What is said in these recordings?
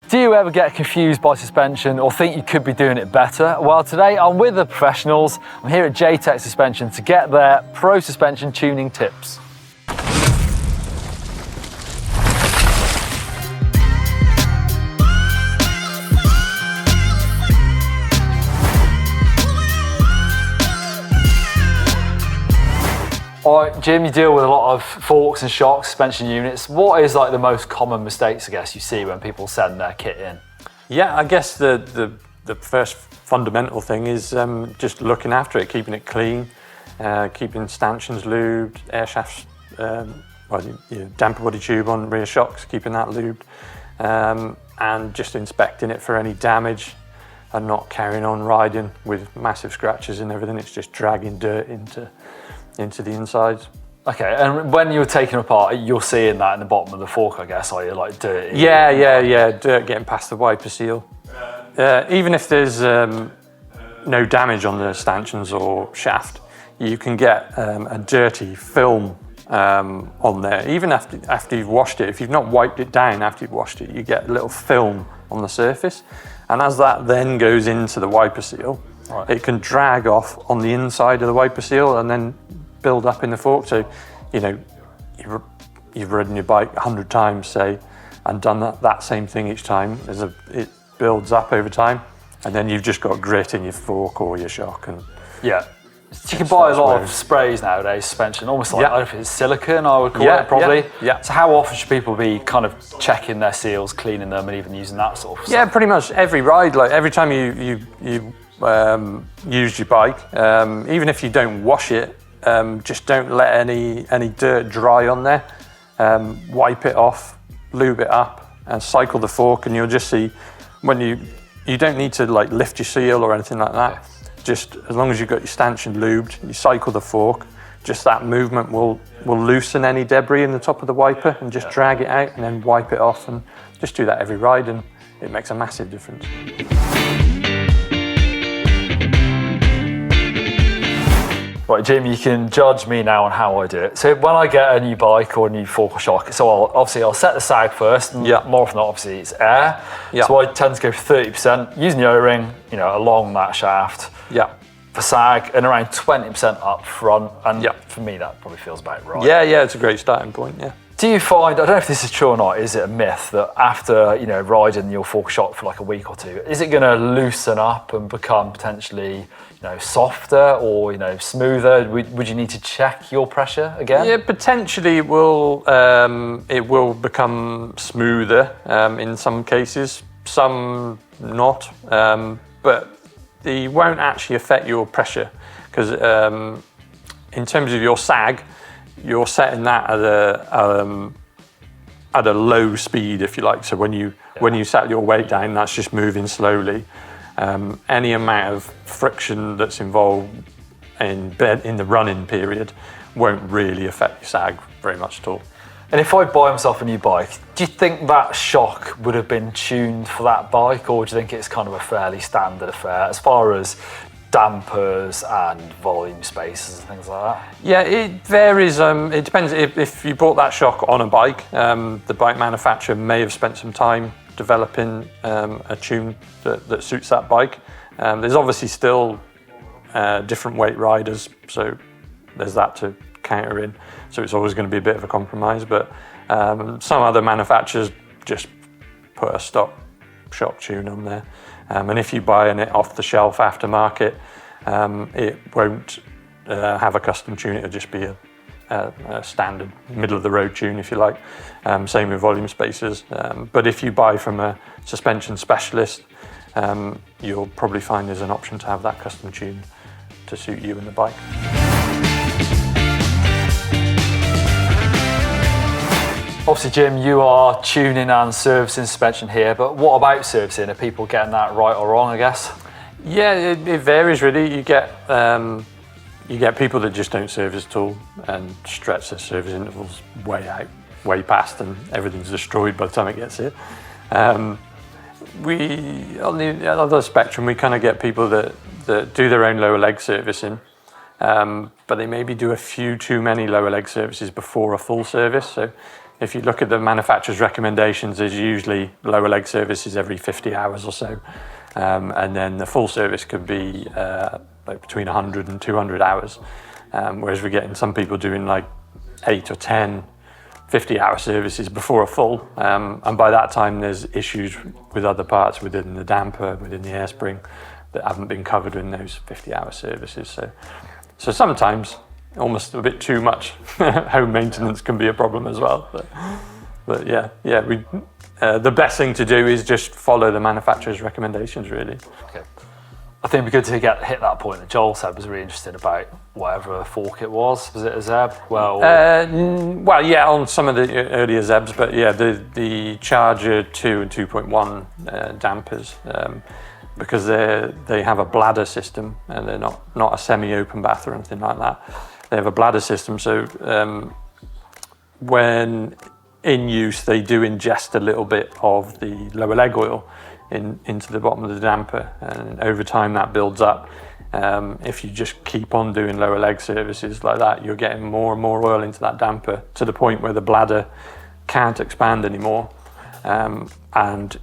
Do you ever get confused by suspension or think you could be doing it better? Well, today I'm with the professionals. I'm here at J-Tech Suspension to get their pro suspension tuning tips. All right, Jim, you deal with a lot of forks and shocks, suspension units. What is like the most common mistakes, I guess, you see when people send their kit in? Yeah, I guess the first fundamental thing is just looking after it, keeping it clean, keeping stanchions lubed, air shafts, damper body tube on rear shocks, keeping that lubed, and just inspecting it for any damage and not carrying on riding with massive scratches and everything. It's just dragging dirt into the insides. Okay, and when you're taking them apart, you're seeing that in the bottom of the fork, I guess, are you, like dirt? Yeah, dirt getting past the wiper seal. Even if there's no damage on the stanchions or shaft, you can get a dirty film on there. Even after you've washed it, if you've not wiped it down after you've washed it, you get a little film on the surface. And as that then goes into the wiper seal, right, it can drag off on the inside of the wiper seal and then build up in the fork. So, you know, you've ridden your bike 100 times, say, and done that same thing each time. It builds up over time, and then you've just got grit in your fork or your shock. And yeah, so you can buy a lot of sprays nowadays, suspension, almost like, I don't know if it's silicone, I would call it probably. Yeah. So how often should people be kind of checking their seals, cleaning them, and even using that sort of stuff? Yeah, pretty much every ride, like every time you use your bike, even if you don't wash it, just don't let any dirt dry on there. Wipe it off, lube it up, and cycle the fork, and you'll just see when you don't need to like lift your seal or anything like that. Just as long as you've got your stanchion lubed, you cycle the fork, just that movement will loosen any debris in the top of the wiper and just drag it out and then wipe it off, and just do that every ride, and it makes a massive difference. Right, Jim, you can judge me now on how I do it. So when I get a new bike or a new fork or shock, so I'll set the sag first, and more often than not, obviously, it's air. So I tend to go for 30%, using the O-ring, along that shaft. For sag, and around 20% up front, and for me, that probably feels about right. Yeah, it's a great starting point, yeah. Do you find, I don't know if this is true or not, is it a myth that after, riding your fork shock for like a week or two, is it gonna loosen up and become potentially, softer or, smoother? Would you need to check your pressure again? Yeah, potentially it will become smoother in some cases, some not, but it won't actually affect your pressure, because in terms of your sag, you're setting that at a low speed, if you like. So when you set your weight down, that's just moving slowly. Any amount of friction that's involved in the running period won't really affect your sag very much at all. And if I buy myself a new bike, do you think that shock would have been tuned for that bike, or do you think it's kind of a fairly standard affair as far as dampers and volume spaces and things like that? Yeah, it varies. It depends. If you bought that shock on a bike, the bike manufacturer may have spent some time developing a tune that suits that bike. There's obviously still different weight riders, so there's that to counter in. So it's always going to be a bit of a compromise, but some other manufacturers just put a stock shock tune on there. And if you buy it off the shelf aftermarket, it won't have a custom tune. It'll just be a standard middle of the road tune, if you like. Same with volume spacers. But if you buy from a suspension specialist, you'll probably find there's an option to have that custom tune to suit you and the bike. Obviously, Jim, you are tuning and servicing suspension here, but what about servicing? Are people getting that right or wrong, I guess? Yeah, it varies really. You get people that just don't service at all and stretch their service intervals way past, and everything's destroyed by the time it gets here. On the other spectrum, we kind of get people that do their own lower leg servicing, but they maybe do a few too many lower leg services before a full service. So if you look at the manufacturer's recommendations, there's usually lower leg services every 50 hours or so. And then the full service could be like between 100 and 200 hours. Whereas we're getting some people doing like 8 or 10 50-hour services before a full. And by that time, there's issues with other parts within the damper, within the airspring, that haven't been covered in those 50-hour services. So sometimes, almost a bit too much home maintenance can be a problem as well. But yeah, the best thing to do is just follow the manufacturer's recommendations, really. Okay. I think it'd be good to hit that point that Joel said was really interested about whatever fork it was. Was it a Zeb? Well, yeah, on some of the earlier Zebs, but yeah, the Charger 2 and 2.1 dampers, because they have a bladder system and they're not a semi-open bath or anything like that. They have a bladder system, so when in use, they do ingest a little bit of the lower leg oil into the bottom of the damper, and over time that builds up. If you just keep on doing lower leg services like that, you're getting more and more oil into that damper to the point where the bladder can't expand anymore, and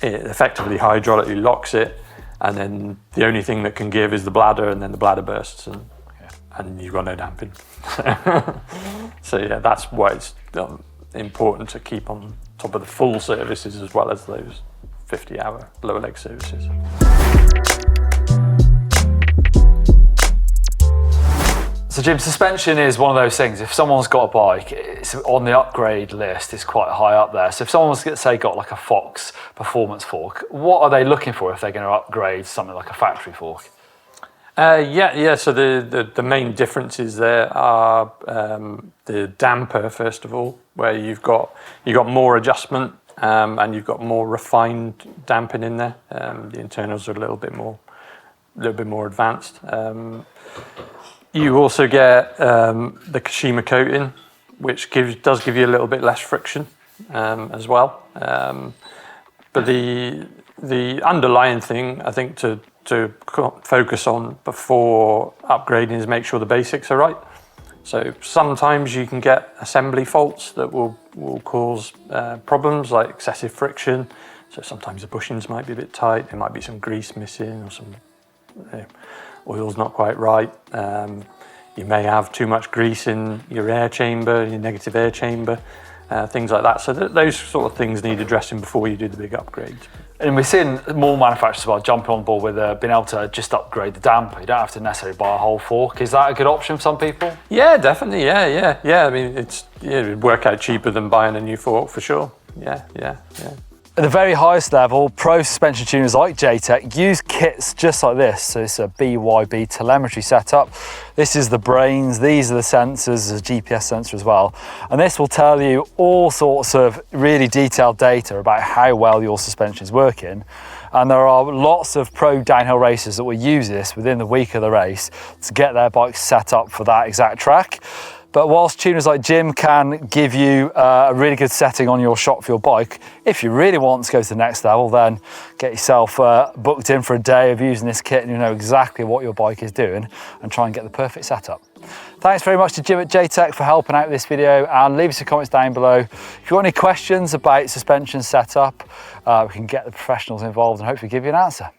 it effectively hydraulically locks it, and then the only thing that can give is the bladder, and then the bladder bursts, and you've got no damping. So yeah, that's why it's important to keep on top of the full services as well as those 50-hour lower leg services. So Jim, suspension is one of those things. If someone's got a bike, it's on the upgrade list, it's quite high up there. So if someone's, say, got like a Fox performance fork, what are they looking for if they're going to upgrade something like a factory fork? So the main differences there are the damper, first of all, where you've got more adjustment, and you've got more refined damping in there. The internals are a little bit more advanced. You also get the Kashima coating, which does give you a little bit less friction as well. But the underlying thing, I think, to focus on before upgrading is make sure the basics are right. So sometimes you can get assembly faults that will cause problems like excessive friction. So sometimes the bushings might be a bit tight, there might be some grease missing or some oil's not quite right. You may have too much grease in your air chamber, your negative air chamber, things like that. So those sort of things need addressing before you do the big upgrade. And we're seeing more manufacturers well jumping on board with being able to just upgrade the damper. You don't have to necessarily buy a whole fork. Is that a good option for some people? Yeah, definitely. Yeah. I mean, it'd work out cheaper than buying a new fork for sure. Yeah. At the very highest level, pro suspension tuners like JTech use kits just like this. So it's a BYB telemetry setup. This is the brains, these are the sensors, there's a GPS sensor as well. And this will tell you all sorts of really detailed data about how well your suspension is working. And there are lots of pro downhill racers that will use this within the week of the race to get their bikes set up for that exact track. But whilst tuners like Jim can give you a really good setting on your shot for your bike, if you really want to go to the next level, then get yourself booked in for a day of using this kit and you know exactly what your bike is doing and try and get the perfect setup. Thanks very much to Jim at JTech for helping out with this video, and leave us your comments down below. If you've got any questions about suspension setup, we can get the professionals involved and hopefully give you an answer.